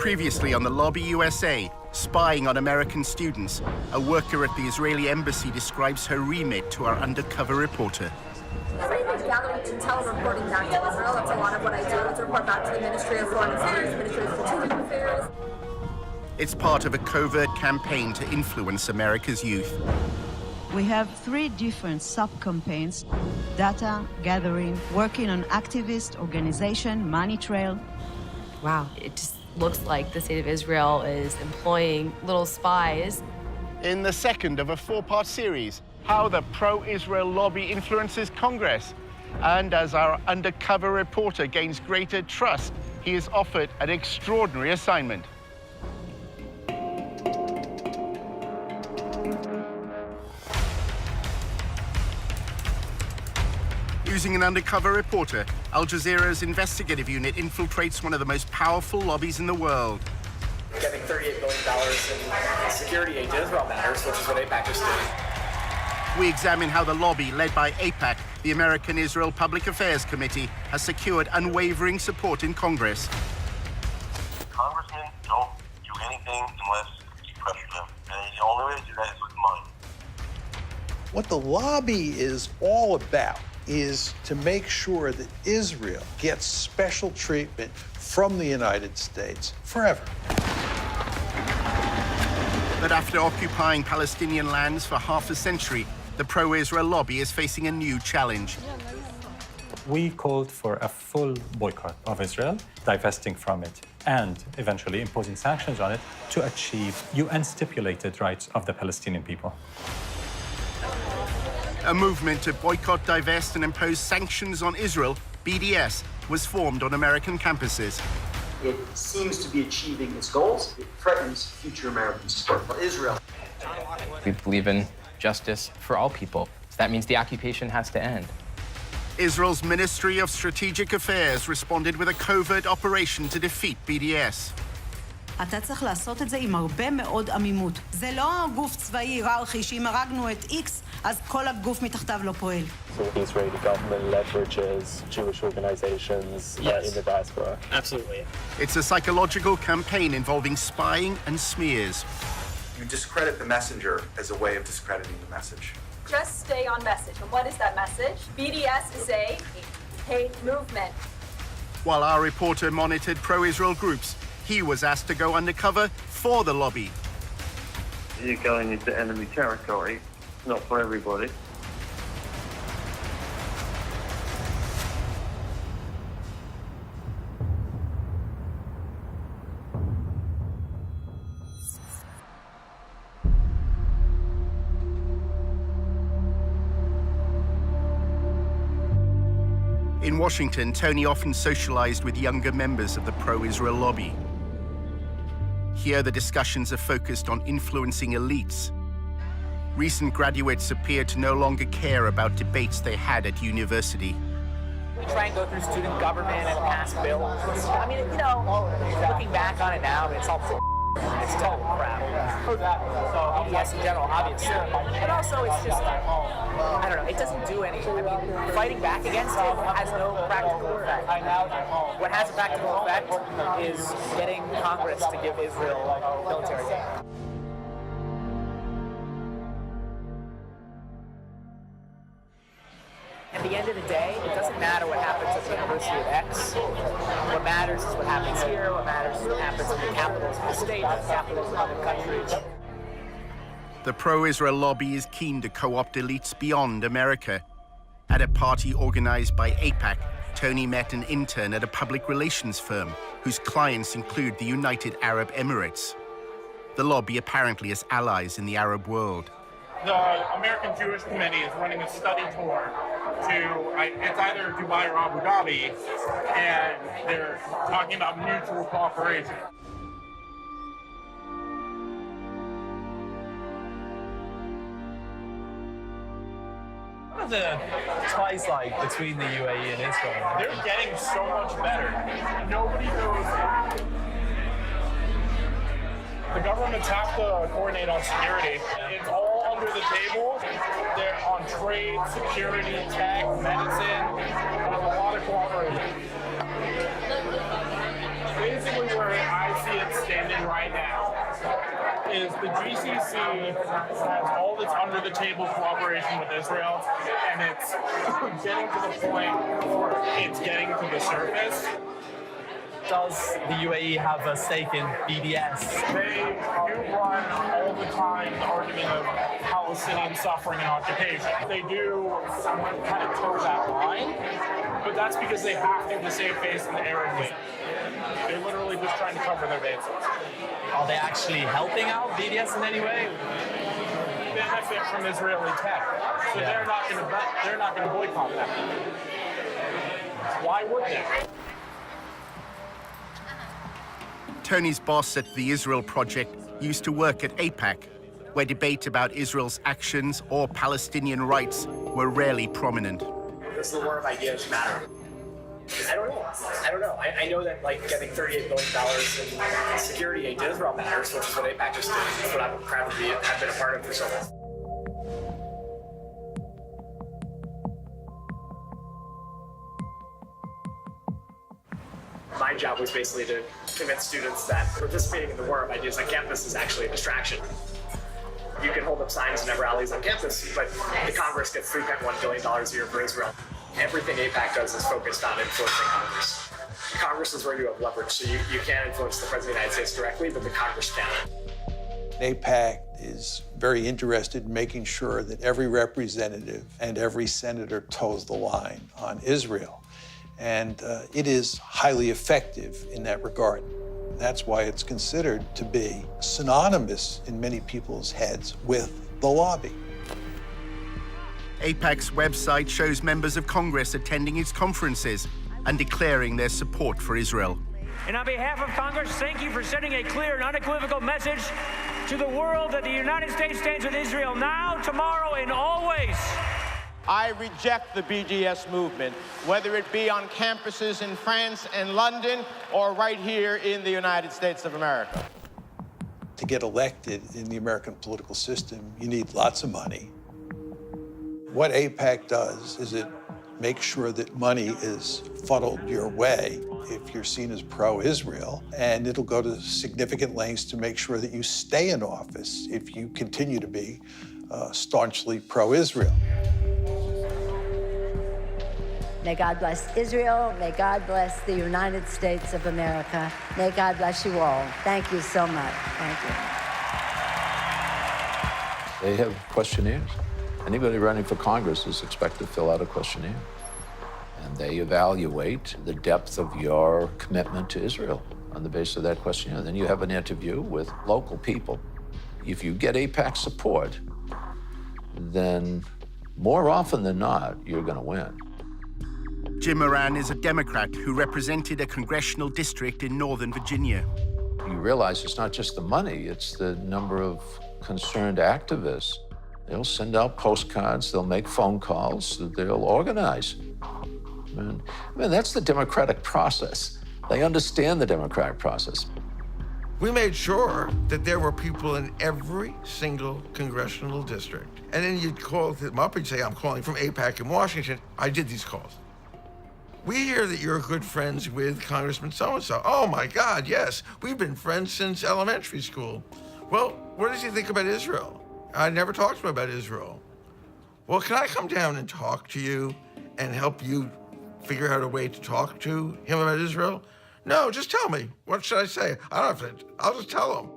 Previously on the Lobby USA, spying on American students, a worker at the Israeli embassy describes her remit to our undercover reporter. Everything's gathering intel and reporting back to Israel. That's a lot of what I do. It's report back to the Ministry of Foreign Affairs, Ministry of Strategic Affairs. It's part of a covert campaign to influence America's youth. We have 3 different sub-campaigns: data gathering, working on activist organization, money trail. Wow, it just looks like the state of Israel is employing little spies. In the second of a 4-part series, how the pro-Israel lobby influences Congress. And as our undercover reporter gains greater trust, he is offered an extraordinary assignment. Using an undercover reporter, Al Jazeera's investigative unit infiltrates one of the most powerful lobbies in the world. Getting $38 billion in security aid to Israel matters, which is what AIPAC is doing. We examine how the lobby, led by AIPAC, the American Israel Public Affairs Committee, has secured unwavering support in Congress. Congressmen don't do anything unless you pressure them. And the only way to do that is with money. What the lobby is all about is to make sure that Israel gets special treatment from the United States forever. But after occupying Palestinian lands for half a century, the pro-Israel lobby is facing a new challenge. We called for a full boycott of Israel, divesting from it, and eventually imposing sanctions on it to achieve UN-stipulated rights of the Palestinian people. A movement to boycott, divest, and impose sanctions on Israel, BDS, was formed on American campuses. It seems to be achieving its goals. It threatens future American support for Israel. We believe in justice for all people. So that means the occupation has to end. Israel's Ministry of Strategic Affairs responded with a covert operation to defeat BDS. אתה צריך לעשות את זה עם הרבה מאוד עמימות. זה לא גוף צבאי היררכי שאם הרגנו את X, אז כל הגוף מתחתיו לא פועל. So the Israeli government leverages Jewish organizations in the diaspora. Absolutely. It's a psychological campaign involving spying and smears. You discredit the messenger as a way of discrediting the message. Just stay on message. And what is that message? BDS is a hate movement. While our reporter monitored pro-Israel groups, he was asked to go undercover for the lobby. You're going into enemy territory, not for everybody. In Washington, Tony often socialized with younger members of the pro-Israel lobby. Here, the discussions are focused on influencing elites. Recent graduates appear to no longer care about debates they had at university. We try and go through student government and pass bills. I mean, you know, looking back on it now, it's all it's total crap. BDS in general, obviously. But also, it's just, I don't know, it doesn't do anything. I mean, fighting back against it has no practical effect. What has a practical effect is getting Congress to give Israel military aid. At the end of the day, it doesn't matter what happens at the University of X. What matters is what happens here. What matters is what happens in the capitals of the state, the capitals of other countries. The pro-Israel lobby is keen to co-opt elites beyond America. At a party organized by AIPAC, Tony met an intern at a public relations firm whose clients include the United Arab Emirates. The lobby apparently has allies in the Arab world. The American Jewish Committee is running a study tour to, it's either Dubai or Abu Dhabi, and they're talking about mutual cooperation. What are the ties like between the UAE and Israel? They're getting so much better. Nobody knows it. The governments have to coordinate on security. It's all under the table. They're on trade, security, tech, medicine. There's a lot of cooperation. Basically, where I see see it standing right now is the GCC has all this under-the-table cooperation with Israel, and it's getting to the point where it's getting to the surface. Does the UAE have a stake in BDS? They do run all the time the argument of Palestinian suffering and occupation. They do kind of toe that line, but that's because they have to save face in the Arab League. They're literally just trying to cover their bases. Are they actually helping out BDS in any way? Benefit from Israeli tech, so they're not going to boycott that. Why would they? Tony's boss at the Israel Project used to work at AIPAC, where debate about Israel's actions or Palestinian rights were rarely prominent. Does the war of ideas matter? I don't know. I know that getting $38 billion in security aid to Israel matters, which is what AIPAC just did. That's what I'm proud to have been a part of for so long. My job was basically to convince students that participating in the war of ideas on campus is actually a distraction. You can hold up signs and have rallies on campus, but the Congress gets $3.1 billion a year for Israel. Everything AIPAC does is focused on influencing Congress. Congress is where you have leverage, so you can't influence the President of the United States directly, but the Congress can. AIPAC is very interested in making sure that every representative and every senator toes the line on Israel. And it is highly effective in that regard. That's why it's considered to be synonymous in many people's heads with the lobby. AIPAC's website shows members of Congress attending its conferences and declaring their support for Israel. And on behalf of Congress, thank you for sending a clear and unequivocal message to the world that the United States stands with Israel now, tomorrow, and always. I reject the BDS movement, whether it be on campuses in France and London or right here in the United States of America. To get elected in the American political system, you need lots of money. What AIPAC does is it makes sure that money is funneled your way if you're seen as pro-Israel, and it'll go to significant lengths to make sure that you stay in office if you continue to be staunchly pro-Israel. May God bless Israel. May God bless the United States of America. May God bless you all. Thank you so much. Thank you. They have questionnaires. Anybody running for Congress is expected to fill out a questionnaire. And they evaluate the depth of your commitment to Israel on the basis of that questionnaire. Then you have an interview with local people. If you get AIPAC support, then more often than not, you're going to win. Jim Moran is a Democrat who represented a congressional district in Northern Virginia. You realize it's not just the money, it's the number of concerned activists. They'll send out postcards, they'll make phone calls, they'll organize. I mean, that's the democratic process. They understand the democratic process. We made sure that there were people in every single congressional district. And then you'd call them up and say, I'm calling from AIPAC in Washington. I did these calls. We hear that you're good friends with Congressman so-and-so. Oh my God, yes. We've been friends since elementary school. Well, what does he think about Israel? I never talked to him about Israel. Well, can I come down and talk to you and help you figure out a way to talk to him about Israel? No, just tell me. What should I say? I don't have to, I'll just tell him.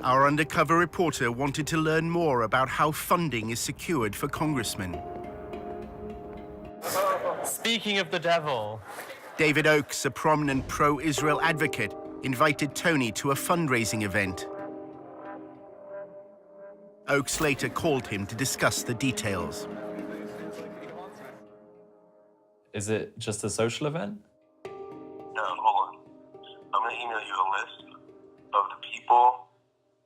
Our undercover reporter wanted to learn more about how funding is secured for congressmen. Speaking of the devil. David Oakes, a prominent pro-Israel advocate, invited Tony to a fundraising event. Oakes later called him to discuss the details. Is it just a social event? No, hold on. I'm going to email you a list of the people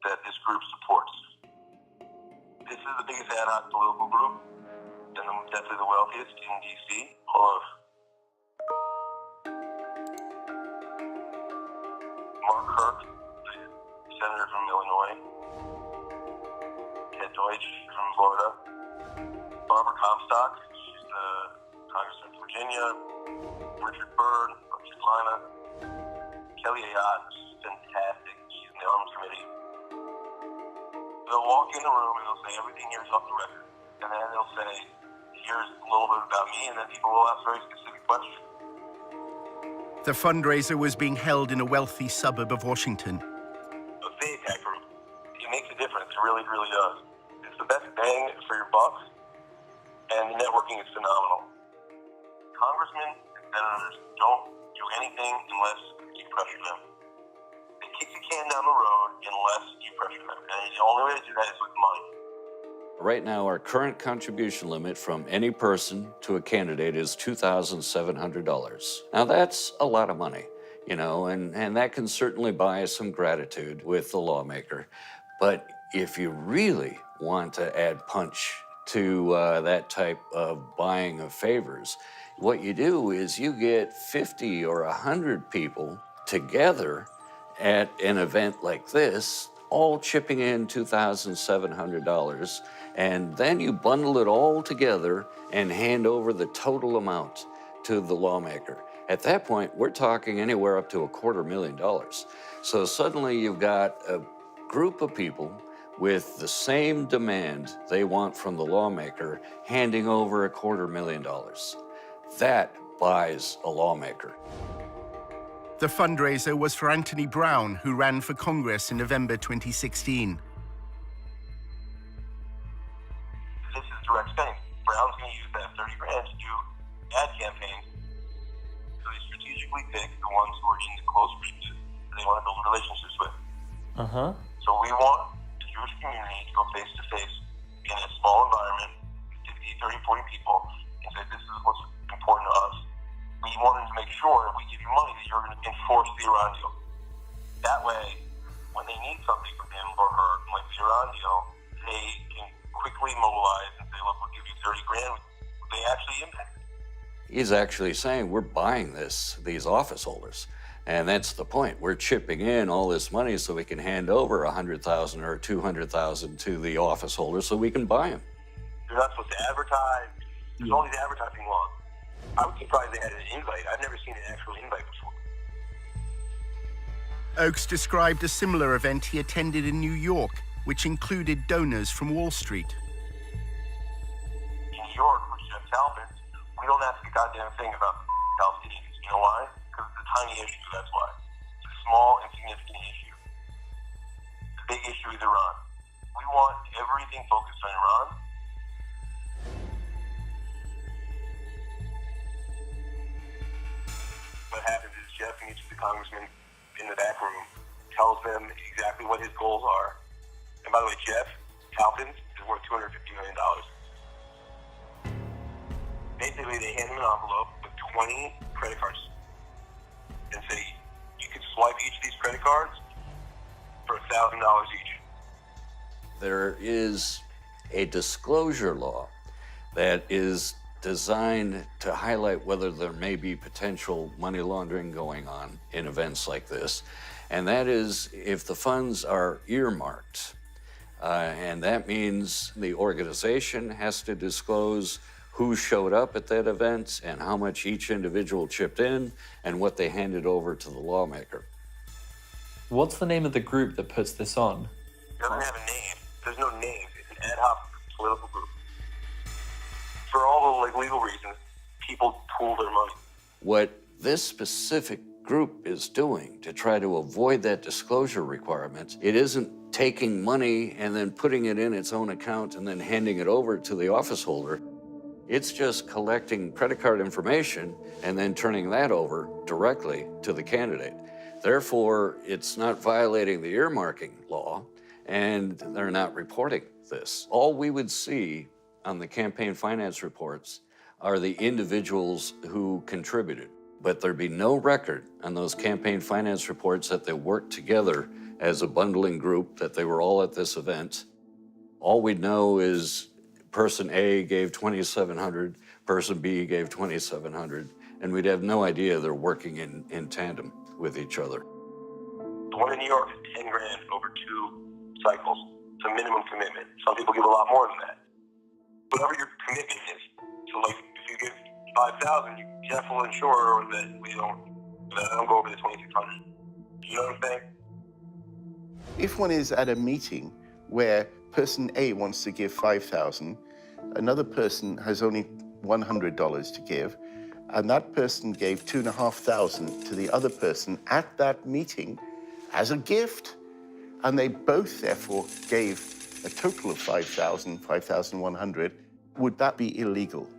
that this group supports. This is the biggest ad hoc political group, and definitely the wealthiest in D.C. Hold on. Mark Kirk, the senator from Illinois. Ted Deutsch from Florida. Barbara Comstock, she's the congressman from Virginia. Richard Byrd, North Carolina. Kelly Ayotte is fantastic. She's in the Arms Committee. They'll walk in the room and they'll say, everything here is off the record. And then they'll say, here's a little bit about me, and then people will ask very specific questions. The fundraiser was being held in a wealthy suburb of Washington. The AIPAC group, it makes a difference. It really, really does. It's the best bang for your buck, and the networking is phenomenal. Congressmen and senators don't do anything unless you pressure them. They kick the can down the road unless you pressure them. And the only way to do that is with money. Right now, our current contribution limit from any person to a candidate is $2,700. Now, that's a lot of money, you know, and that can certainly buy some gratitude with the lawmaker. But if you really want to add punch to that type of buying of favors, what you do is you get 50 or 100 people together at an event like this, all chipping in $2,700, and then you bundle it all together and hand over the total amount to the lawmaker. At that point, we're talking anywhere up to $250,000. So suddenly you've got a group of people with the same demand they want from the lawmaker handing over $250,000. That buys a lawmaker. The fundraiser was for Anthony Brown, who ran for Congress in November 2016. This is direct spending. Brown's going to use that 30 grand to do ad campaigns. So they strategically pick the ones who are in the close reaches that they want to build relationships with. So we want the Jewish community to go face to face in a small environment, 50, 30, 40 people, and say, this is what's important to us. We wanted to make sure if we give you money that you're going to enforce the Iran deal. That way, when they need something from him or her, like the Iran deal, they can quickly mobilize and say, look, we'll give you 30 grand. They actually impact it. He's actually saying we're buying these office holders. And that's the point. We're chipping in all this money so we can hand over $100,000 or $200,000 to the office holders so we can buy them. You're not supposed to advertise. There's all these advertising laws. I was surprised they had an invite. I've never seen an actual invite before. Oakes described a similar event he attended in New York, which included donors from Wall Street. In New York, with Jeff Talbot, we don't ask a goddamn thing about the Palestinians. You know why? Because it's a tiny issue, that's why. It's a small, insignificant issue. The big issue is Iran. We want everything focused on Iran. What happens is Jeff meets with the congressman in the back room, tells them exactly what his goals are. And by the way, Jeff Talpin is worth $250 million. Basically, they hand him an envelope with 20 credit cards and say, you can swipe each of these credit cards for $1,000 each. There is a disclosure law that is designed to highlight whether there may be potential money laundering going on in events like this. And that is if the funds are earmarked. And that means the organization has to disclose who showed up at that event and how much each individual chipped in and what they handed over to the lawmaker. What's the name of the group that puts this on? It doesn't have a name. There's no name. It's an ad hoc political group. For all the legal reasons, people pool their money. What this specific group is doing to try to avoid that disclosure requirement, it isn't taking money and then putting it in its own account and then handing it over to the office holder. It's just collecting credit card information and then turning that over directly to the candidate. Therefore, it's not violating the earmarking law, and they're not reporting this. All we would see on the campaign finance reports are the individuals who contributed, but there'd be no record on those campaign finance reports that they worked together as a bundling group, that they were all at this event. All we'd know is person A gave $2,700, person B gave $2,700, and we'd have no idea they're working in tandem with each other. The one in New York is 10 grand over 2 cycles. It's a minimum commitment. Some people give a lot more than that. Whatever your commitment is. So like if you give $5,000, Jeff will ensure that I don't go over the $2,600. You know what I'm saying? If one is at a meeting where person A wants to give $5,000, another person has only $100 to give, and that person gave $2,500 to the other person at that meeting as a gift, and they both therefore gave a total of $5,000, $5,100, would that be illegal?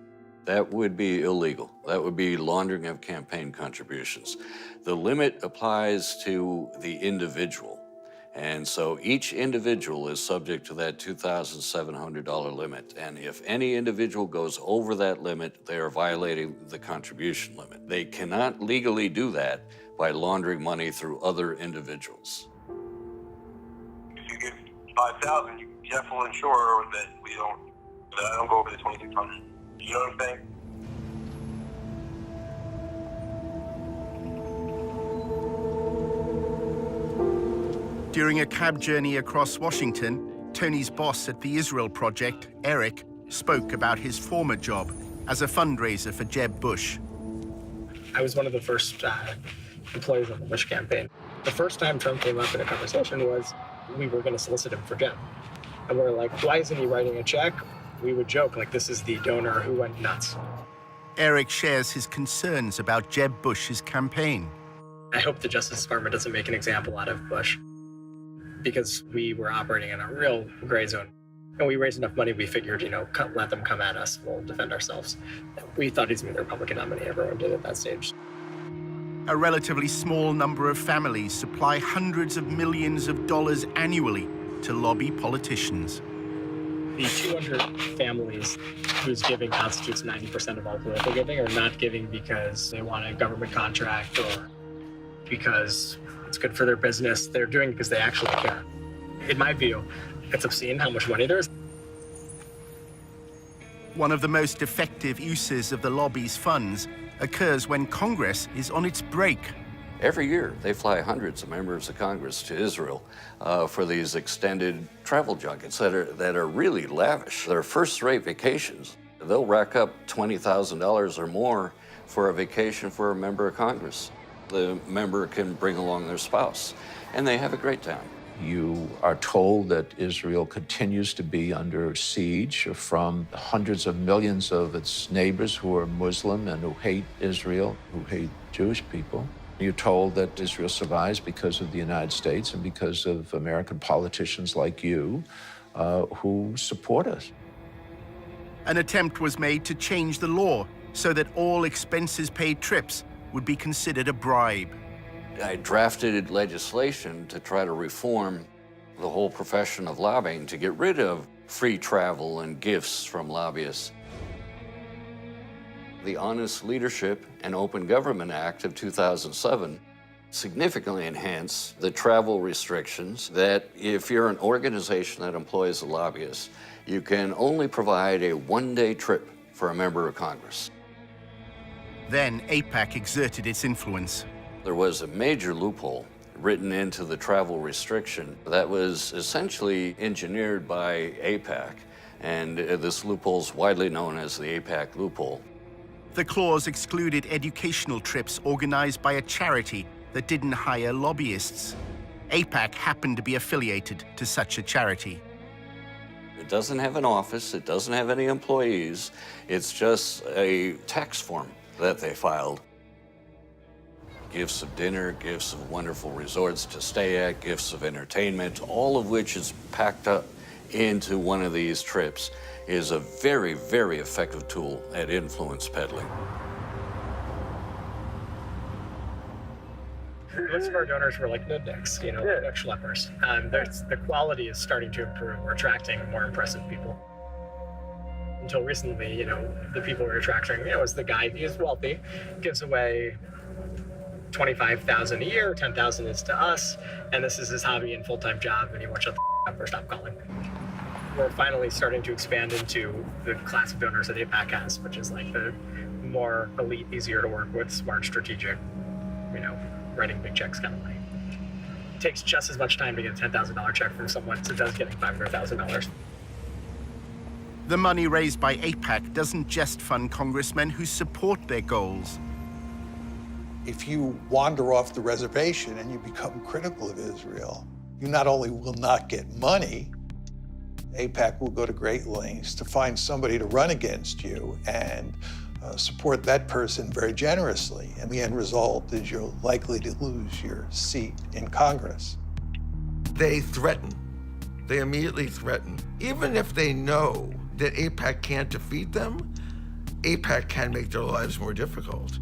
That would be illegal. That would be laundering of campaign contributions. The limit applies to the individual. And so each individual is subject to that $2,700 limit. And if any individual goes over that limit, they are violating the contribution limit. They cannot legally do that by laundering money through other individuals. If you give $5,000, you definitely ensure that I don't go over the $2,600. You know what I'm saying? During a cab journey across Washington, Tony's boss at the Israel Project, Eric, spoke about his former job as a fundraiser for Jeb Bush. I was one of the first employees of the Bush campaign. The first time Trump came up in a conversation was we were going to solicit him for Jeb. And we're like, why isn't he writing a check? We would joke, like, this is the donor who went nuts. Eric shares his concerns about Jeb Bush's campaign. I hope the Justice Department doesn't make an example out of Bush, because we were operating in a real gray zone. And we raised enough money, we figured, let them come at us, we'll defend ourselves. We thought he's going to be the Republican nominee, everyone did at that stage. A relatively small number of families supply hundreds of millions of dollars annually to lobby politicians. The 200 families whose giving constitutes 90% of all political giving are not giving because they want a government contract or because it's good for their business. They're doing it because they actually care. In my view, it's obscene how much money there is. One of the most effective uses of the lobby's funds occurs when Congress is on its break. Every year, they fly hundreds of members of Congress to Israel for these extended travel junkets that are really lavish. They're first-rate vacations. They'll rack up $20,000 or more for a vacation for a member of Congress. The member can bring along their spouse, and they have a great time. You are told that Israel continues to be under siege from hundreds of millions of its neighbors who are Muslim and who hate Israel, who hate Jewish people. You're told that Israel survives because of the United States and because of American politicians like you who support us. An attempt was made to change the law so that all expenses-paid trips would be considered a bribe. I drafted legislation to try to reform the whole profession of lobbying to get rid of free travel and gifts from lobbyists. The Honest Leadership and Open Government Act of 2007 significantly enhanced the travel restrictions that if you're an organization that employs a lobbyist, you can only provide a one-day trip for a member of Congress. Then AIPAC exerted its influence. There was a major loophole written into the travel restriction that was essentially engineered by AIPAC, and this loophole is widely known as the AIPAC loophole. The clause excluded educational trips organized by a charity that didn't hire lobbyists. AIPAC happened to be affiliated to such a charity. It doesn't have an office, it doesn't have any employees, it's just a tax form that they filed. Gifts of dinner, gifts of wonderful resorts to stay at, gifts of entertainment, all of which is packed up into one of these trips, is a very, very effective tool at influence peddling. Most of our donors were like nudniks, like schleppers. The quality is starting to improve. We're attracting more impressive people. Until recently, the people we're attracting, is the guy, he's wealthy, gives away $25,000 a year, $10,000 is to us, and this is his hobby and full-time job, and he won't shut the up or stop calling. We're finally starting to expand into the class of donors that AIPAC has, which is like the more elite, easier to work with, smart, strategic, writing big checks kind of money. It takes just as much time to get a $10,000 check from someone as it does getting $500,000. The money raised by AIPAC doesn't just fund congressmen who support their goals. If you wander off the reservation and you become critical of Israel, you not only will not get money, AIPAC will go to great lengths to find somebody to run against you and support that person very generously. And the end result is you're likely to lose your seat in Congress. They threaten. They immediately threaten. Even if they know that AIPAC can't defeat them, AIPAC can make their lives more difficult.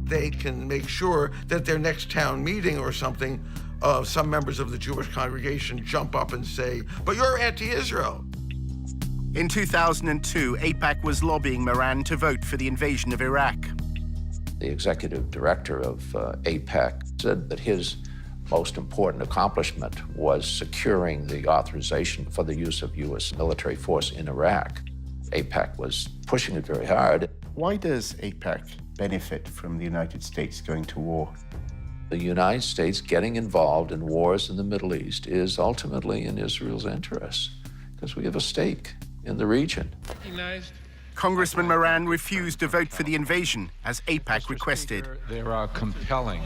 They can make sure that their next town meeting or something, some members of the Jewish congregation jump up and say, but you're anti-Israel. In 2002, AIPAC was lobbying Moran to vote for the invasion of Iraq. The executive director of AIPAC said that his most important accomplishment was securing the authorization for the use of U.S. military force in Iraq. AIPAC was pushing it very hard. Why does AIPAC benefit from the United States going to war? The United States getting involved in wars in the Middle East is ultimately in Israel's interests, because we have a stake in the region. Congressman Moran refused to vote for the invasion, as AIPAC requested. There are compelling,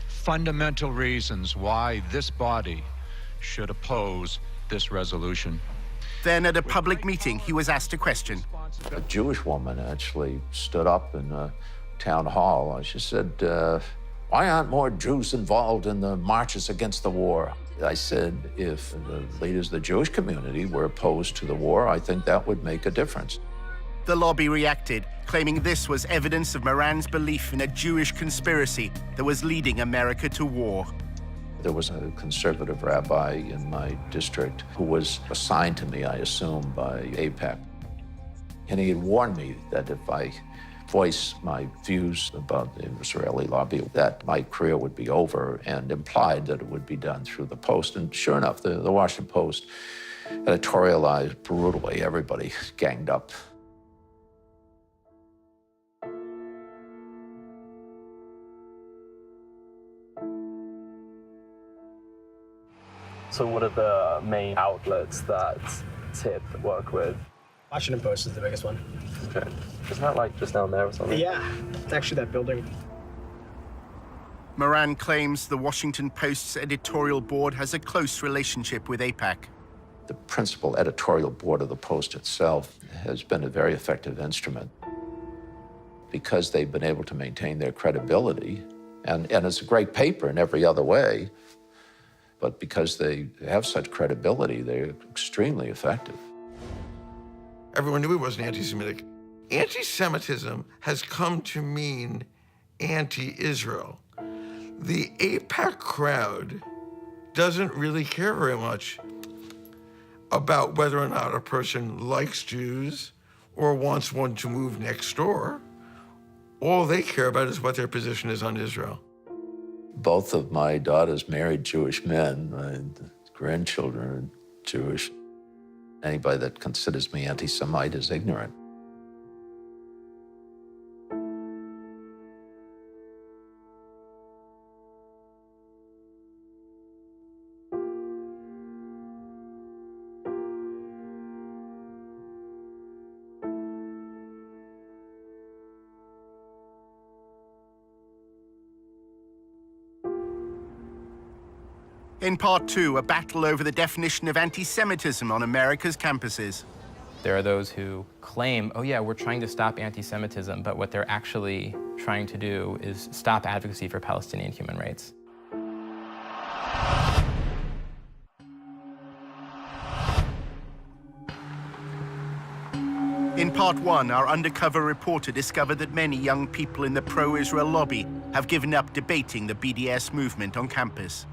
fundamental reasons why this body should oppose this resolution. Then at a public meeting, he was asked a question. A Jewish woman actually stood up in a town hall. She said, why aren't more Jews involved in the marches against the war? I said, if the leaders of the Jewish community were opposed to the war, I think that would make a difference. The lobby reacted, claiming this was evidence of Moran's belief in a Jewish conspiracy that was leading America to war. There was a conservative rabbi in my district who was assigned to me, I assume, by AIPAC. And he had warned me that if I voiced my views about the Israeli lobby, that my career would be over, and implied that it would be done through the Post. And sure enough, the Washington Post editorialized brutally. Everybody ganged up. So what are the main outlets that TIP work with? Washington Post is the biggest one. Okay. Isn't that like just down there or something? Yeah, it's actually that building. Moran claims the Washington Post's editorial board has a close relationship with AIPAC. The principal editorial board of the Post itself has been a very effective instrument because they've been able to maintain their credibility. And it's a great paper in every other way, but because they have such credibility, they're extremely effective. Everyone knew he wasn't anti-Semitic. Anti-Semitism has come to mean anti-Israel. The AIPAC crowd doesn't really care very much about whether or not a person likes Jews or wants one to move next door. All they care about is what their position is on Israel. Both of my daughters married Jewish men. My grandchildren are Jewish. Anybody that considers me anti-Semite is ignorant. In part two, a battle over the definition of anti-Semitism on America's campuses. There are those who claim, oh yeah, we're trying to stop anti-Semitism, but what they're actually trying to do is stop advocacy for Palestinian human rights. In part one, our undercover reporter discovered that many young people in the pro-Israel lobby have given up debating the BDS movement on campus.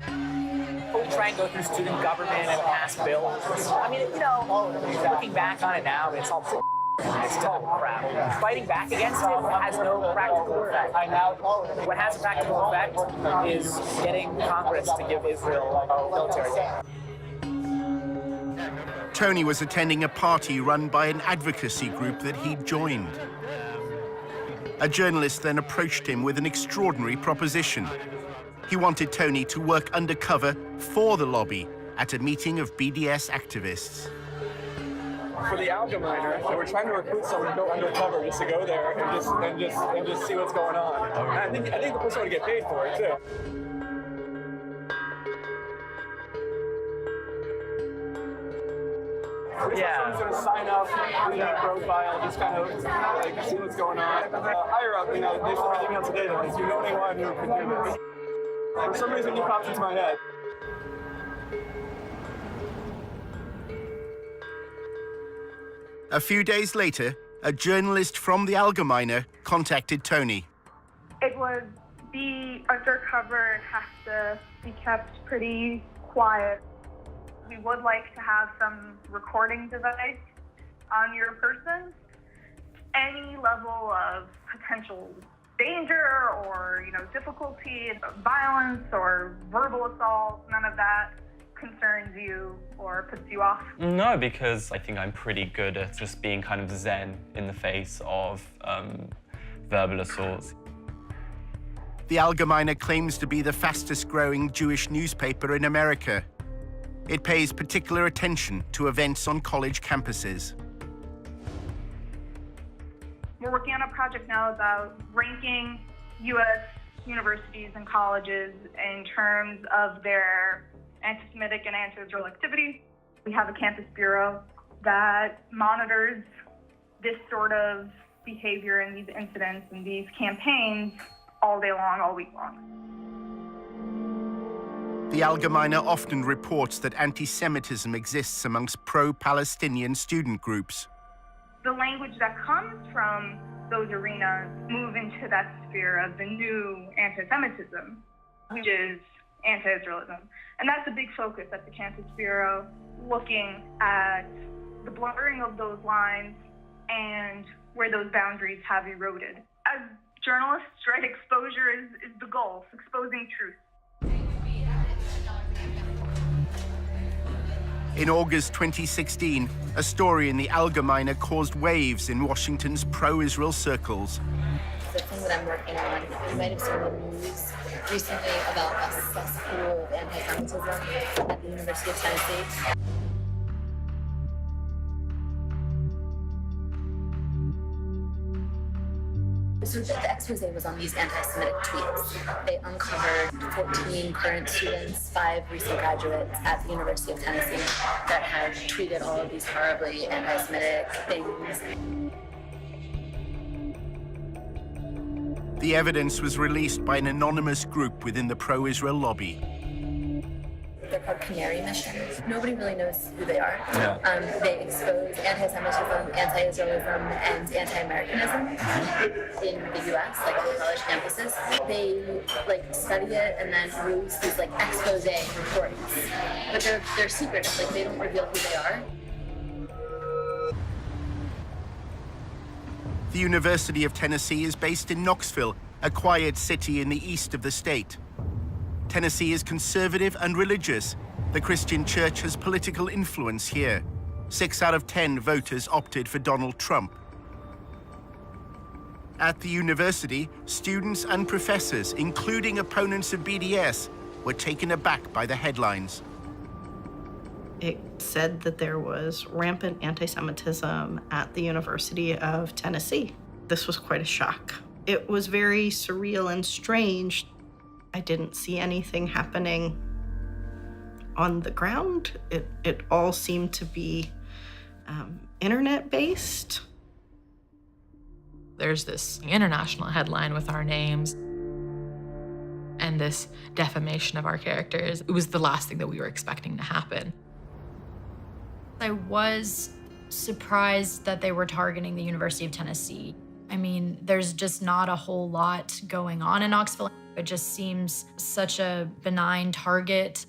We try and go through student government and pass bills. I mean, you know, looking back on it now, it's all it's total crap. Fighting back against it has no practical effect. What has a practical effect is getting Congress to give Israel military aid. Tony was attending a party run by an advocacy group that he'd joined. A journalist then approached him with an extraordinary proposition. He wanted Tony to work undercover for the lobby at a meeting of BDS activists. for the Allgemeiner, and we're trying to recruit someone to go undercover just to go there and just see what's going on. And I think the person would get paid for it too. Someone's gonna sign up, do their profile, just kind of like see what's going on. Higher up, they sent an email today that like, you know anyone who could do this. For some reason, he popped into my head. A few days later, a journalist from the Allgemeiner contacted Tony. It would be undercover and have to be kept pretty quiet. We would like to have some recording device on your person. Any level of potential danger or, difficulty, violence or verbal assault, none of that concerns you or puts you off? No, because I think I'm pretty good at just being kind of zen in the face of verbal assaults. The Allgemeiner claims to be the fastest growing Jewish newspaper in America. It pays particular attention to events on college campuses. We're working on a project now about ranking U.S. universities and colleges in terms of their anti-Semitic and anti-Israel activity. We have a campus bureau that monitors this sort of behavior and these incidents and these campaigns all day long, all week long. The Allgemeiner often reports that anti-Semitism exists amongst pro-Palestinian student groups. The language that comes from those arenas move into that sphere of the new anti-Semitism, which is anti-Israelism. And that's a big focus at the Campus Bureau, looking at the blurring of those lines and where those boundaries have eroded. As journalists, right, exposure is the goal, exposing truth. In August 2016, a story in the Allgemeiner caused waves in Washington's pro-Israel circles. The thing that I'm working on, you might have seen the news recently about a cesspool of anti-Semitism at the University of Tennessee. So the expose was on these anti-Semitic tweets. They uncovered 14 current students, 5 recent graduates at the University of Tennessee that had tweeted all of these horribly anti-Semitic things. The evidence was released by an anonymous group within the pro-Israel lobby. They're called Canary Mission. Nobody really knows who they are. Yeah. They expose anti-Semitism, anti-Israelism, and anti-Americanism in the U.S., like on college campuses. They study it and then release these expose reports, but they're secret. They don't reveal who they are. The University of Tennessee is based in Knoxville, a quiet city in the east of the state. Tennessee is conservative and religious. The Christian church has political influence here. 6 out of 10 voters opted for Donald Trump. At the university, students and professors, including opponents of BDS, were taken aback by the headlines. It said that there was rampant anti-Semitism at the University of Tennessee. This was quite a shock. It was very surreal and strange. I didn't see anything happening on the ground. It all seemed to be internet-based. There's this international headline with our names and this defamation of our characters. It was the last thing that we were expecting to happen. I was surprised that they were targeting the University of Tennessee. I mean, there's just not a whole lot going on in Knoxville. It just seems such a benign target.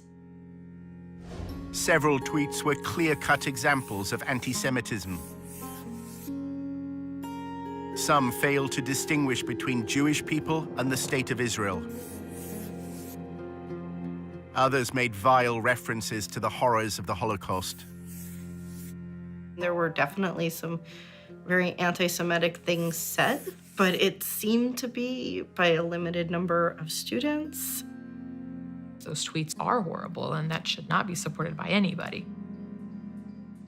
Several tweets were clear-cut examples of anti-Semitism. Some failed to distinguish between Jewish people and the State of Israel. Others made vile references to the horrors of the Holocaust. There were definitely some very anti-Semitic things said, but it seemed to be by a limited number of students. Those tweets are horrible, and that should not be supported by anybody.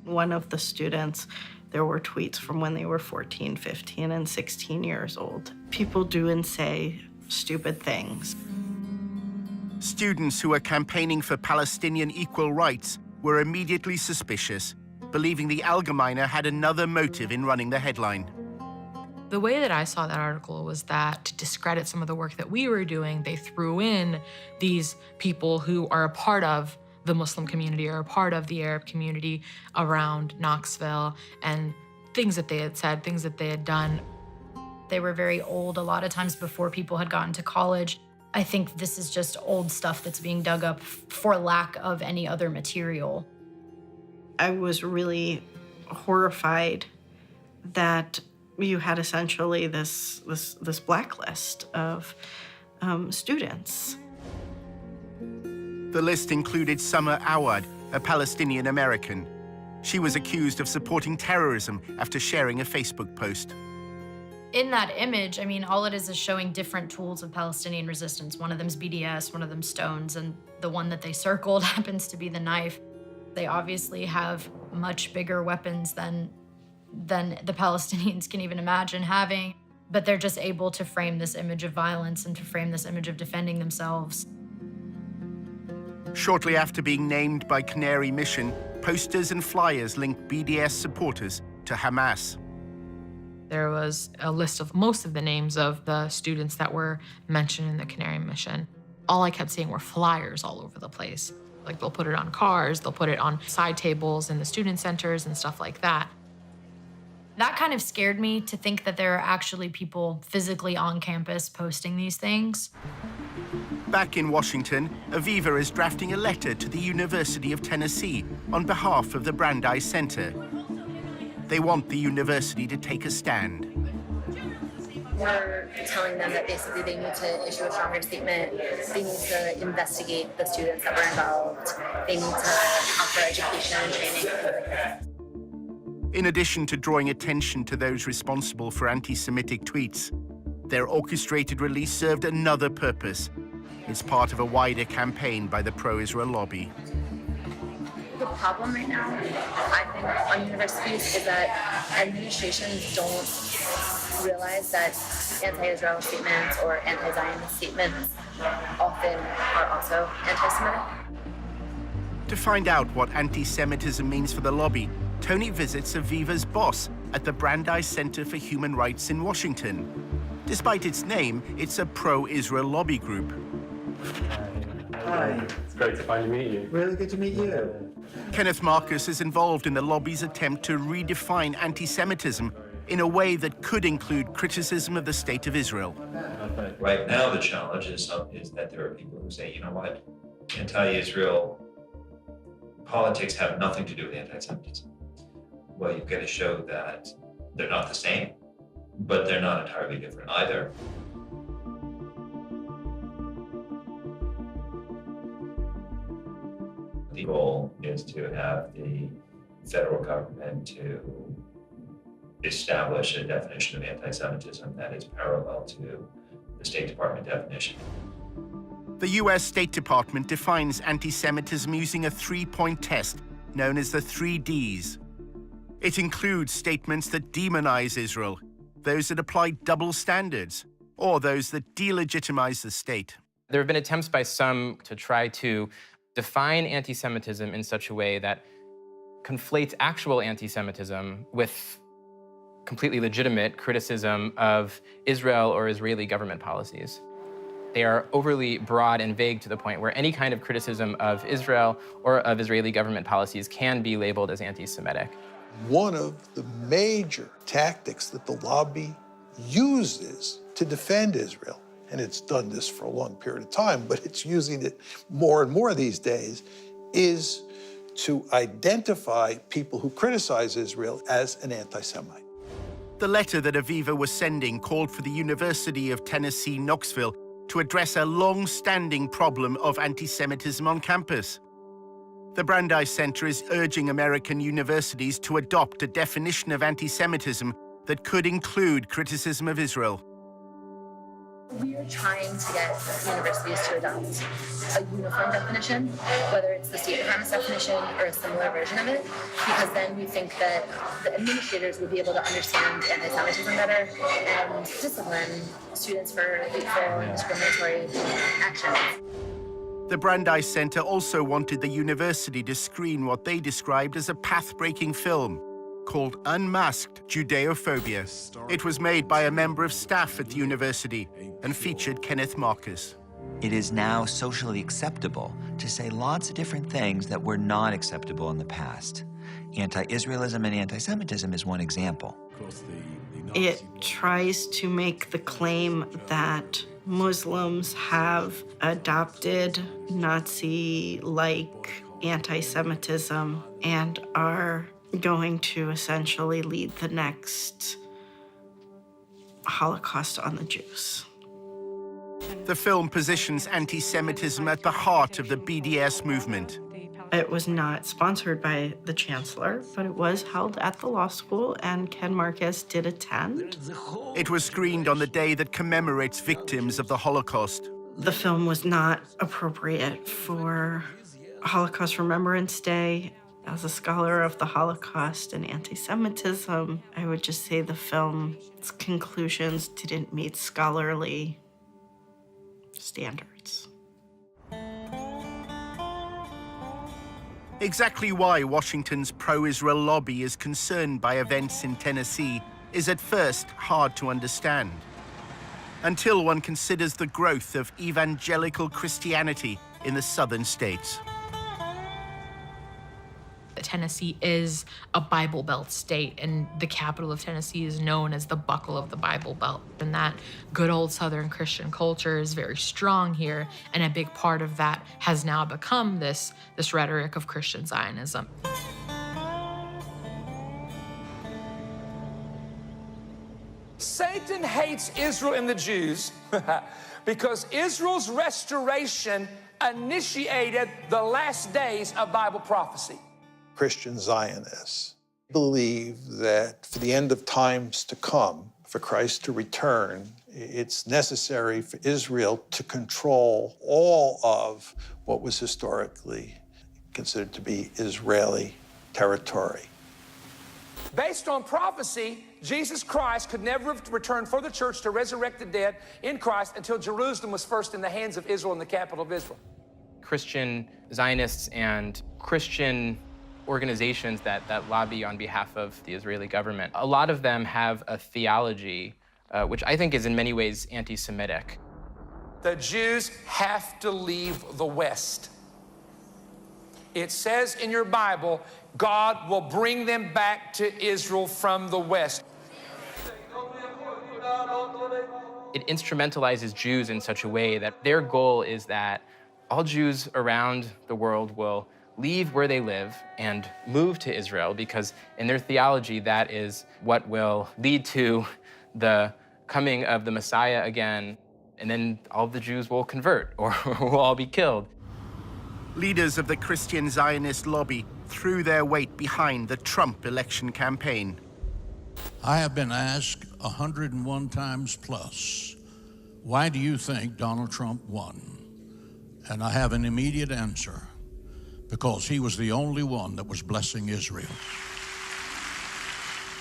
One of the students, there were tweets from when they were 14, 15, and 16 years old. People do and say stupid things. Students who were campaigning for Palestinian equal rights were immediately suspicious, believing the Allgemeine had another motive in running the headline. The way that I saw that article was that to discredit some of the work that we were doing, they threw in these people who are a part of the Muslim community or a part of the Arab community around Knoxville, and things that they had said, things that they had done. They were very old, a lot of times before people had gotten to college. I think this is just old stuff that's being dug up for lack of any other material. I was really horrified that you had essentially this blacklist of students. The list included Summer Awad, a Palestinian American. She was accused of supporting terrorism after sharing a Facebook post. In that image, I mean, all it is showing different tools of Palestinian resistance. One of them's BDS, one of them's stones, and the one that they circled happens to be the knife. They obviously have much bigger weapons than the Palestinians can even imagine having, but they're just able to frame this image of violence and to frame this image of defending themselves. Shortly after being named by Canary Mission, posters and flyers linked BDS supporters to Hamas. There was a list of most of the names of the students that were mentioned in the Canary Mission. All I kept seeing were flyers all over the place. Like, they'll put it on cars, they'll put it on side tables in the student centers and stuff like that. That kind of scared me, to think that there are actually people physically on campus posting these things. Back in Washington, Aviva is drafting a letter to the University of Tennessee on behalf of the Brandeis Center. They want the university to take a stand. We're telling them that basically they need to issue a stronger statement. They need to investigate the students that were involved. They need to offer education and training, things like that. In addition to drawing attention to those responsible for anti-Semitic tweets, their orchestrated release served another purpose. It's part of a wider campaign by the pro-Israel lobby. The problem right now, I think, on universities is that administrations don't realize that anti-Israel statements or anti-Zionist statements often are also anti-Semitic. To find out what anti-Semitism means for the lobby, Tony visits Aviva's boss at the Brandeis Center for Human Rights in Washington. Despite its name, it's a pro-Israel lobby group. Hi. It's great to finally meet you. Really good to meet you. Kenneth Marcus is involved in the lobby's attempt to redefine anti-Semitism in a way that could include criticism of the state of Israel. Right now, the challenge is that there are people who say, you know what, anti-Israel politics have nothing to do with anti-Semitism. Well, you've got to show that they're not the same, but they're not entirely different either. The goal is to have the federal government to establish a definition of anti-Semitism that is parallel to the State Department definition. The US State Department defines anti-Semitism using a three-point test known as the 3 Ds. It includes statements that demonize Israel, those that apply double standards, or those that delegitimize the state. There have been attempts by some to try to define anti-Semitism in such a way that conflates actual anti-Semitism with completely legitimate criticism of Israel or Israeli government policies. They are overly broad and vague to the point where any kind of criticism of Israel or of Israeli government policies can be labeled as anti-Semitic. One of the major tactics that the lobby uses to defend Israel, and it's done this for a long period of time, but it's using it more and more these days, is to identify people who criticize Israel as an anti-Semite. The letter that Aviva was sending called for the University of Tennessee, Knoxville, to address a long-standing problem of anti-Semitism on campus. The Brandeis Center is urging American universities to adopt a definition of anti-Semitism that could include criticism of Israel. We are trying to get universities to adopt a uniform definition, whether it's the State Department's definition or a similar version of it, because then we think that the administrators would be able to understand anti-Semitism better and discipline students for hateful and discriminatory actions. The Brandeis Center also wanted the university to screen what they described as a path-breaking film called Unmasked Judeophobia. It was made by a member of staff at the university and featured Kenneth Marcus. It is now socially acceptable to say lots of different things that were not acceptable in the past. Anti-Israelism and anti-Semitism is one example. It tries to make the claim that Muslims have adopted Nazi-like anti-Semitism and are going to essentially lead the next Holocaust on the Jews. The film positions anti-Semitism at the heart of the BDS movement. It was not sponsored by the chancellor, but it was held at the law school, and Ken Marcus did attend. It was screened on the day that commemorates victims of the Holocaust. The film was not appropriate for Holocaust Remembrance Day. As a scholar of the Holocaust and anti-Semitism, I would just say the film's conclusions didn't meet scholarly standards. Exactly why Washington's pro-Israel lobby is concerned by events in Tennessee is at first hard to understand, until one considers the growth of evangelical Christianity in the southern states. Tennessee is a Bible Belt state, and the capital of Tennessee is known as the buckle of the Bible Belt. And that good old Southern Christian culture is very strong here, and a big part of that has now become this rhetoric of Christian Zionism. Satan hates Israel and the Jews because Israel's restoration initiated the last days of Bible prophecy. Christian Zionists believe that for the end of times to come, for Christ to return, it's necessary for Israel to control all of what was historically considered to be Israeli territory. Based on prophecy, Jesus Christ could never return for the church to resurrect the dead in Christ until Jerusalem was first in the hands of Israel and the capital of Israel. Christian Zionists and Christian organizations that lobby on behalf of the Israeli government, a lot of them have a theology which I think is in many ways anti-Semitic. The Jews have to leave the West. It says in your Bible, God will bring them back to Israel from the West. It instrumentalizes Jews in such a way that their goal is that all Jews around the world will leave where they live and move to Israel, because in their theology, that is what will lead to the coming of the Messiah again, and then all the Jews will convert or will all be killed. Leaders of the Christian Zionist lobby threw their weight behind the Trump election campaign. I have been asked 101 times plus, why do you think Donald Trump won? And I have an immediate answer. Because he was the only one that was blessing Israel.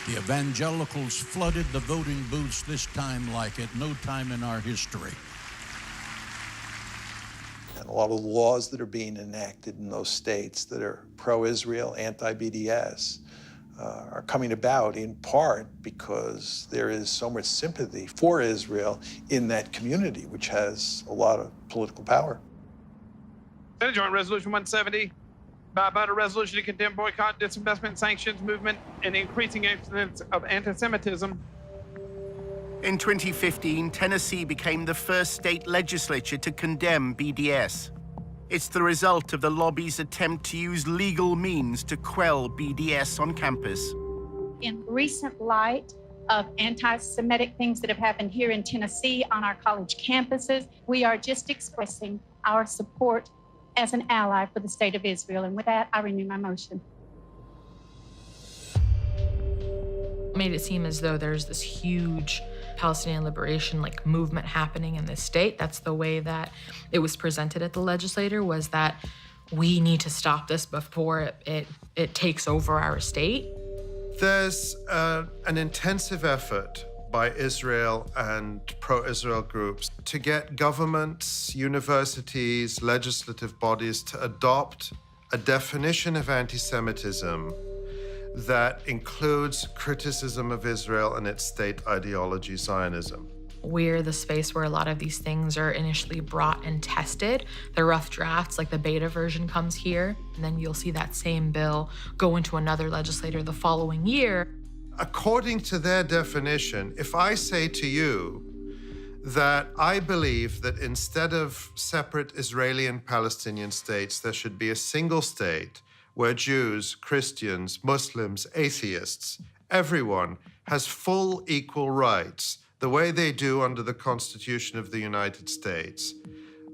The evangelicals flooded the voting booths this time like at no time in our history. And a lot of the laws that are being enacted in those states that are pro-Israel, anti-BDS, are coming about in part because there is so much sympathy for Israel in that community, which has a lot of political power. Senate Joint Resolution 170, bipartisan resolution to condemn boycott, disinvestment, sanctions movement, and increasing incidence of anti-Semitism. In 2015, Tennessee became the first state legislature to condemn BDS. It's the result of the lobby's attempt to use legal means to quell BDS on campus. In recent light of anti-Semitic things that have happened here in Tennessee on our college campuses, we are just expressing our support as an ally for the state of Israel. And with that, I renew my motion. It made it seem as though there's this huge Palestinian liberation movement happening in this state. That's the way that it was presented at the legislature, was that we need to stop this before it takes over our state. There's an intensive effort by Israel and pro-Israel groups to get governments, universities, legislative bodies to adopt a definition of anti-Semitism that includes criticism of Israel and its state ideology, Zionism. We're the space where a lot of these things are initially brought and tested. The rough drafts, like the beta version, comes here, and then you'll see that same bill go into another legislator the following year. According to their definition, if I say to you that I believe that instead of separate Israeli and Palestinian states, there should be a single state where Jews, Christians, Muslims, atheists, everyone has full equal rights, the way they do under the Constitution of the United States,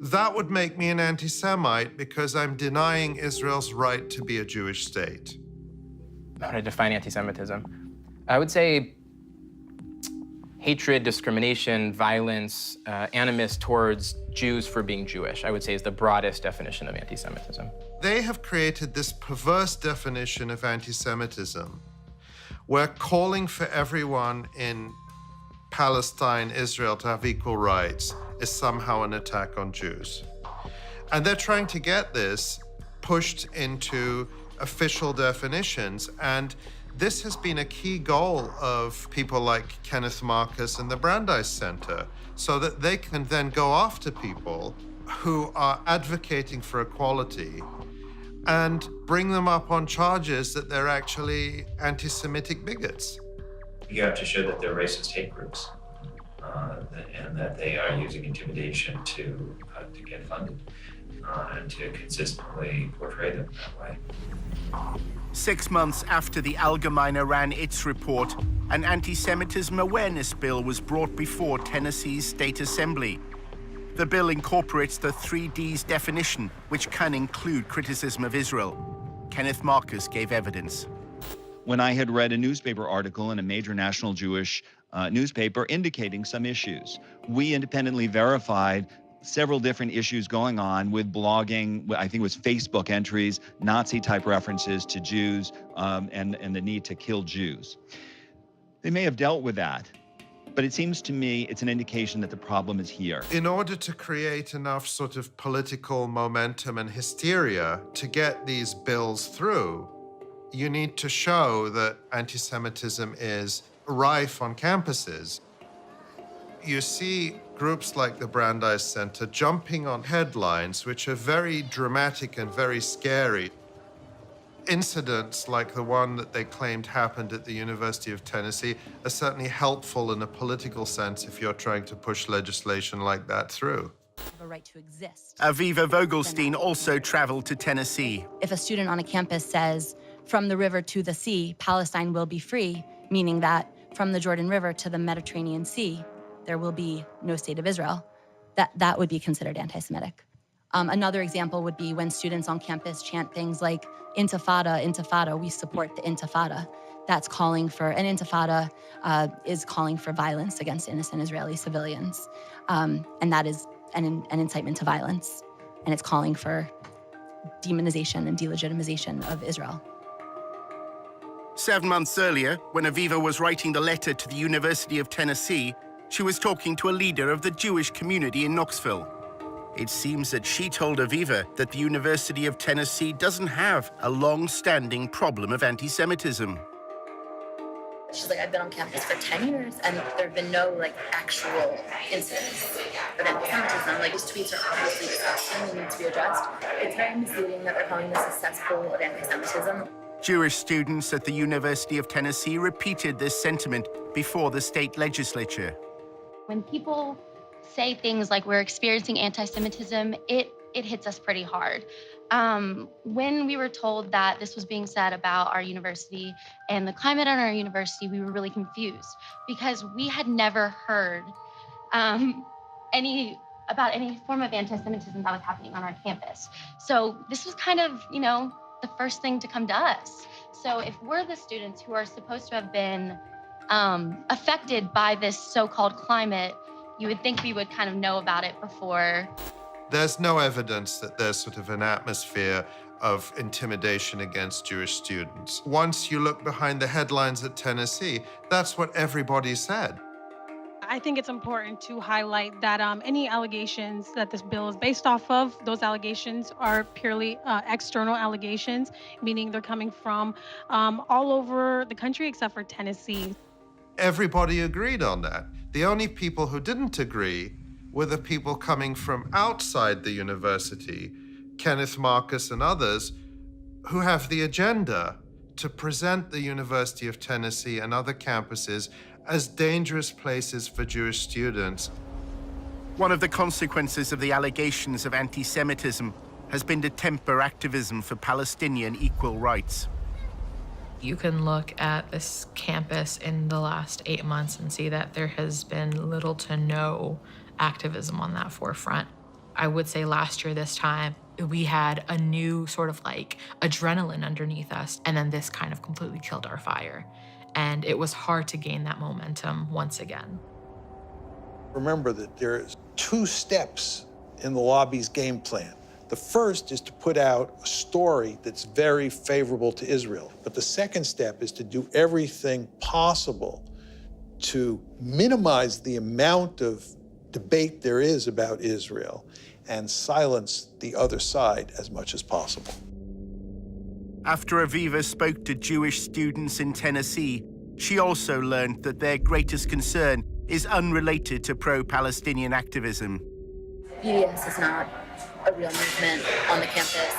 that would make me an anti-Semite because I'm denying Israel's right to be a Jewish state. How to define anti-Semitism? I would say hatred, discrimination, violence, animus towards Jews for being Jewish, I would say is the broadest definition of anti-Semitism. They have created this perverse definition of anti-Semitism where calling for everyone in Palestine, Israel to have equal rights is somehow an attack on Jews. And they're trying to get this pushed into official definitions. And this has been a key goal of people like Kenneth Marcus and the Brandeis Center, so that they can then go after people who are advocating for equality and bring them up on charges that they're actually anti-Semitic bigots. You have to show that they're racist hate groups and that they are using intimidation to get funded and to consistently portray them that way. 6 months after the Allgemeine ran its report, an anti-Semitism awareness bill was brought before Tennessee's State Assembly. The bill incorporates the 3Ds definition, which can include criticism of Israel. Kenneth Marcus gave evidence. When I had read a newspaper article in a major national Jewish newspaper indicating some issues, we independently verified several different issues going on with blogging, I think it was Facebook entries, Nazi-type references to Jews, and the need to kill Jews. They may have dealt with that, but it seems to me it's an indication that the problem is here. In order to create enough sort of political momentum and hysteria to get these bills through, you need to show that anti-Semitism is rife on campuses. You see groups like the Brandeis Center jumping on headlines which are very dramatic and very scary. Incidents like the one that they claimed happened at the University of Tennessee are certainly helpful in a political sense if you're trying to push legislation like that through. A right to exist. Aviva Vogelstein also traveled to Tennessee. If a student on a campus says, from the river to the sea, Palestine will be free, meaning that from the Jordan River to the Mediterranean Sea, there will be no state of Israel, that would be considered anti-Semitic. Another example would be when students on campus chant things like, Intifada, Intifada, we support the Intifada. That's calling for, an Intifada is calling for violence against innocent Israeli civilians. And that is an incitement to violence. And it's calling for demonization and delegitimization of Israel. 7 months earlier, when Aviva was writing the letter to the University of Tennessee, she was talking to a leader of the Jewish community in Knoxville. It seems that she told Aviva that the University of Tennessee doesn't have a long-standing problem of anti-Semitism. She's like, I've been on campus for 10 years and there have been no actual incidents of anti-Semitism. These tweets are obviously disgusting and need to be addressed. It's very misleading that they're calling this a cesspool of anti-Semitism. Jewish students at the University of Tennessee repeated this sentiment before the state legislature. When people say things like we're experiencing anti-Semitism, it hits us pretty hard. When we were told that this was being said about our university and the climate at our university, we were really confused because we had never heard about any form of anti-Semitism that was happening on our campus. So this was kind of, the first thing to come to us. So if we're the students who are supposed to have been affected by this so-called climate, you would think we would kind of know about it before. There's no evidence that there's sort of an atmosphere of intimidation against Jewish students. Once you look behind the headlines at Tennessee, that's what everybody said. I think it's important to highlight that any allegations that this bill is based off of, those allegations are purely external allegations, meaning they're coming from all over the country except for Tennessee. Everybody agreed on that. The only people who didn't agree were the people coming from outside the university, Kenneth Marcus and others, who have the agenda to present the University of Tennessee and other campuses as dangerous places for Jewish students. One of the consequences of the allegations of anti-Semitism has been to temper activism for Palestinian equal rights. You can look at this campus in the last 8 months and see that there has been little to no activism on that forefront. I would say last year this time, we had a new sort of like adrenaline underneath us, and then this kind of completely killed our fire. And it was hard to gain that momentum once again. Remember that there's 2 steps in the lobby's game plan. The first is to put out a story that's very favorable to Israel. But the second step is to do everything possible to minimize the amount of debate there is about Israel and silence the other side as much as possible. After Aviva spoke to Jewish students in Tennessee, she also learned that their greatest concern is unrelated to pro-Palestinian activism. BDS is not a real movement on the campus.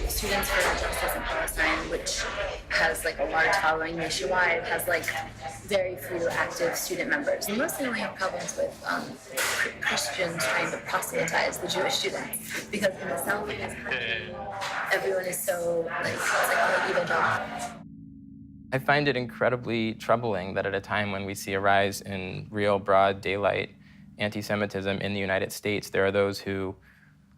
Students for Justice in Palestine, which has like a large following nationwide, has like very few active student members. We mostly only have problems with Christians trying to proselytize the Jewish students, because in the South it is everyone is so like all evangelical. I find it incredibly troubling that at a time when we see a rise in real broad daylight anti-Semitism in the United States, there are those who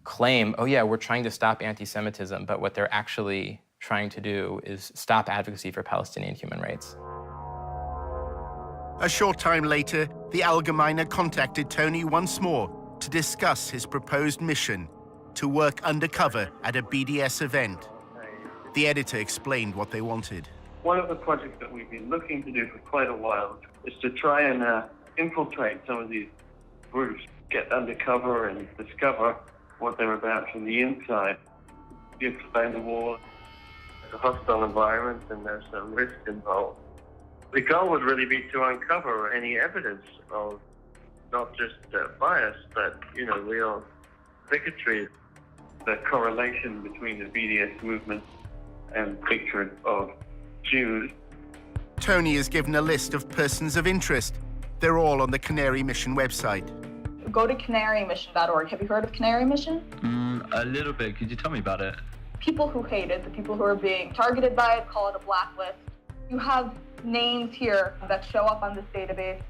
claim, oh yeah, we're trying to stop anti-Semitism, but what they're actually trying to do is stop advocacy for Palestinian human rights. A short time later, the Allgemeine contacted Tony once more to discuss his proposed mission to work undercover at a BDS event. The editor explained what they wanted. One of the projects that we've been looking to do for quite a while is to try and infiltrate some of these groups, get undercover and discover what they're about from the inside. You explain the war, it's a hostile environment and there's some risk involved. The goal would really be to uncover any evidence of not just bias, but, real bigotry. The correlation between the BDS movement and hatred of Jews. Tony has given a list of persons of interest. They're all on the Canary Mission website. Go to canarymission.org. Have you heard of Canary Mission? A little bit. Could you tell me about it? People who hate it, the people who are being targeted by it, call it a blacklist. You have names here that show up on this database.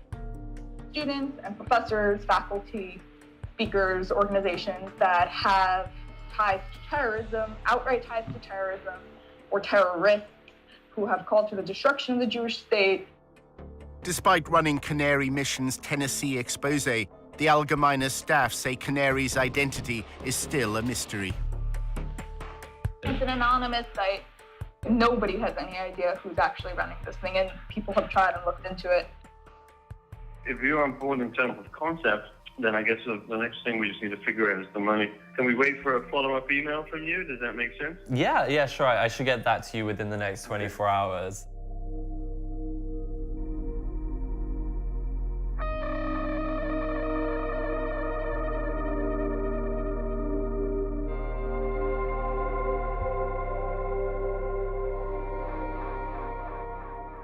Students and professors, faculty, speakers, organizations that have ties to terrorism, outright ties to terrorism, or terrorists who have called for the destruction of the Jewish state. Despite running Canary Mission's Tennessee expose, the Allgemeine staff say Canary's identity is still a mystery. It's an anonymous site. Nobody has any idea who's actually running this thing, and people have tried and looked into it. If you're on board in terms of concept, then I guess the next thing we just need to figure out is the money. Can we wait for a follow-up email from you? Does that make sense? Yeah, sure. I should get that to you within the next 24 hours.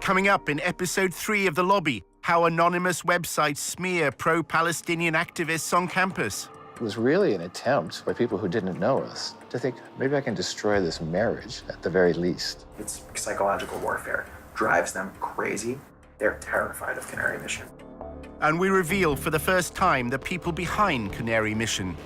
Coming up in episode 3 of The Lobby, how anonymous websites smear pro-Palestinian activists on campus. It was really an attempt by people who didn't know us to think, maybe I can destroy this marriage at the very least. It's psychological warfare. Drives them crazy. They're terrified of Canary Mission. And we reveal for the first time the people behind Canary Mission.